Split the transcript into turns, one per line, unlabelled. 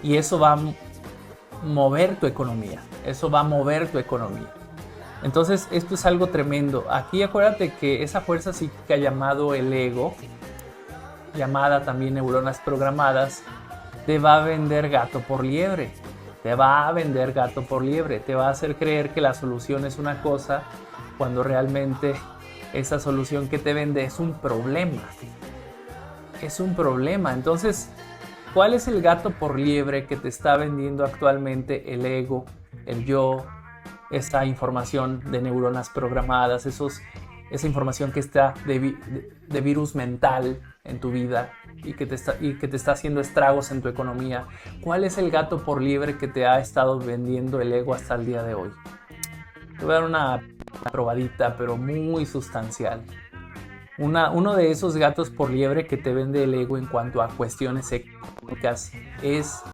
y eso va a mover tu economía. Eso va a mover tu economía. Entonces, esto es algo tremendo. Aquí acuérdate que esa fuerza psíquica llamado el ego, llamada también neuronas programadas, te va a vender gato por liebre. Te va a vender gato por liebre. Te va a hacer creer que la solución es una cosa cuando realmente esa solución que te vende es un problema. Es un problema. Entonces, ¿cuál es el gato por liebre que te está vendiendo actualmente el ego, el yo, esa información de neuronas programadas, esa información que está de virus mental en tu vida y que te está haciendo estragos en tu economía? ¿Cuál es el gato por liebre que te ha estado vendiendo el ego hasta el día de hoy? Te voy a dar una probadita, pero muy sustancial. Uno de esos gatos por liebre que te vende el ego en cuanto a cuestiones económicas es